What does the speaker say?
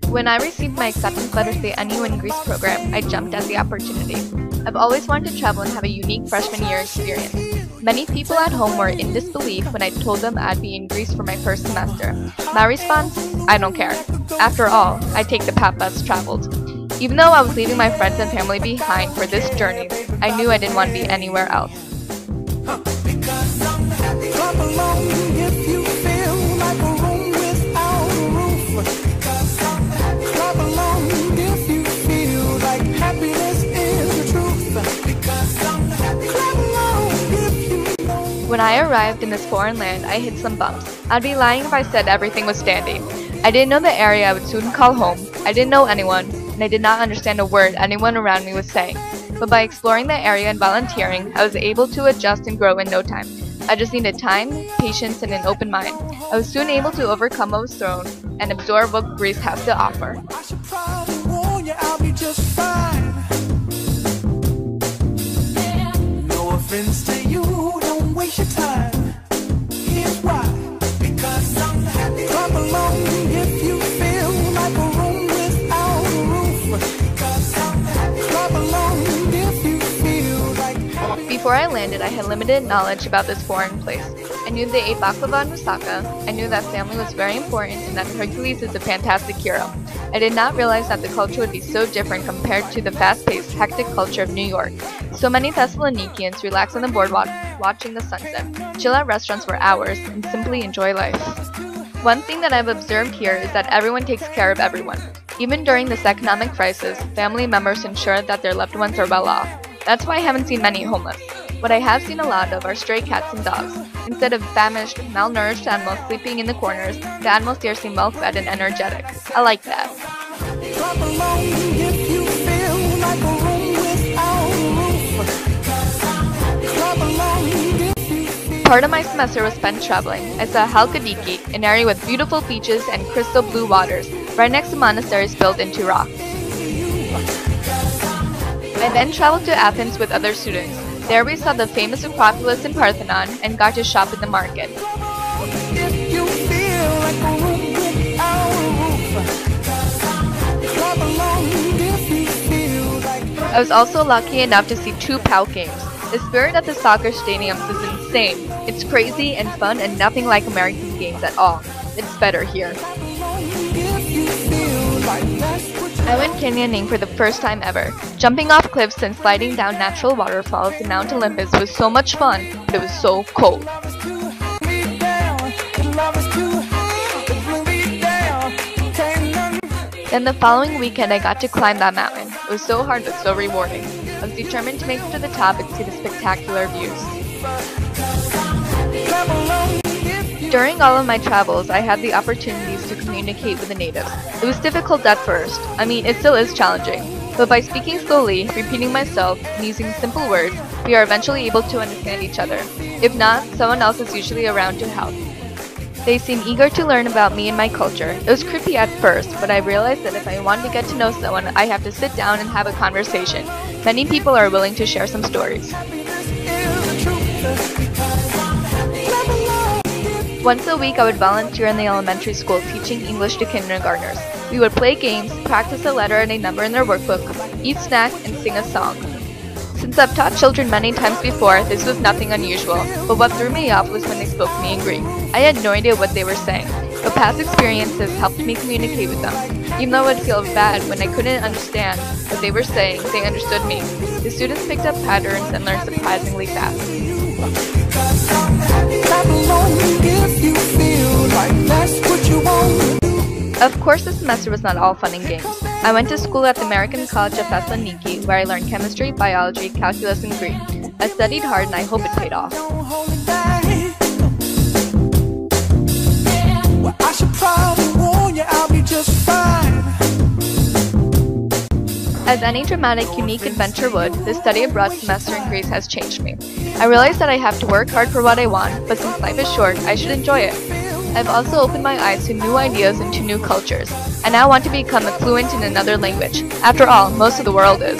When I received my acceptance letter to the NU in Greece program, I jumped at the opportunity. I've always wanted to travel and have a unique freshman year experience. Many people at home were in disbelief when I told them I'd be in Greece for my first semester. My response? I don't care. After all, I take the path less traveled. Even though I was leaving my friends and family behind for this journey, I knew I didn't want to be anywhere else. When I arrived in this foreign land, I hit some bumps. I'd be lying if I said everything was standing. I didn't know the area I would soon call home. I didn't know anyone, and I did not understand a word anyone around me was saying. But by exploring the area and volunteering, I was able to adjust and grow in no time. I just needed time, patience, and an open mind. I was soon able to overcome what was thrown and absorb what Greece has to offer. I should probably warn you, I'll be just fine. No offense to you, don't waste your time. Here's why. Because I'm happy. Clap along if you feel like a room without a roof. Because I'm happy. Clap along if you feel like happy. Before I landed, I had limited knowledge about this foreign place. I knew they ate baklava and moussaka. I knew that family was very important and that Hercules is a fantastic hero. I did not realize that the culture would be so different compared to the fast-paced, hectic culture of New York. So many Thessalonikians relax on the boardwalk watching the sunset, chill at restaurants for hours, and simply enjoy life. One thing that I've observed here is that everyone takes care of everyone. Even during this economic crisis, family members ensure that their loved ones are well off. That's why I haven't seen many homeless. What I have seen a lot of are stray cats and dogs. Instead of famished, malnourished animals sleeping in the corners, the animals here seem well fed and energetic. I like that. Part of my semester was spent traveling. I saw Halkidiki, an area with beautiful beaches and crystal blue waters, right next to monasteries built into rock. I then traveled to Athens with other students. There we saw the famous Acropolis and Parthenon and got to shop at the market. I was also lucky enough to see 2 PAL games. The spirit at the soccer stadiums is insane. It's crazy and fun and nothing like American games at all. It's better here. I went canyoning for the first time ever. Jumping off cliffs and sliding down natural waterfalls in Mount Olympus was so much fun, but it was so cold. Then the following weekend I got to climb that mountain. It was so hard but so rewarding. I was determined to make it to the top and see the spectacular views. During all of my travels, I had the opportunities to communicate with the natives. It was difficult at first. I mean, it still is challenging. But by speaking slowly, repeating myself, and using simple words, we are eventually able to understand each other. If not, someone else is usually around to help. They seem eager to learn about me and my culture. It was creepy at first, but I realized that if I want to get to know someone, I have to sit down and have a conversation. Many people are willing to share some stories. Once a week, I would volunteer in the elementary school teaching English to kindergartners. We would play games, practice a letter and a number in their workbook, eat snack, and sing a song. Since I've taught children many times before, this was nothing unusual, but what threw me off was when they spoke to me in Greek. I had no idea what they were saying, but past experiences helped me communicate with them. Even though I would feel bad when I couldn't understand what they were saying, they understood me. The students picked up patterns and learned surprisingly fast. Of course, the semester was not all fun and games. I went to school at the American College of Thessaloniki, where I learned chemistry, biology, calculus, and Greek. I studied hard and I hope it paid off. I should probably warn you, I'll be just fine. As any dramatic, unique adventure would, the study abroad semester in Greece has changed me. I realized that I have to work hard for what I want, but since life is short, I should enjoy it. I've also opened my eyes to new ideas and to new cultures. I now want to become fluent in another language. After all, most of the world is.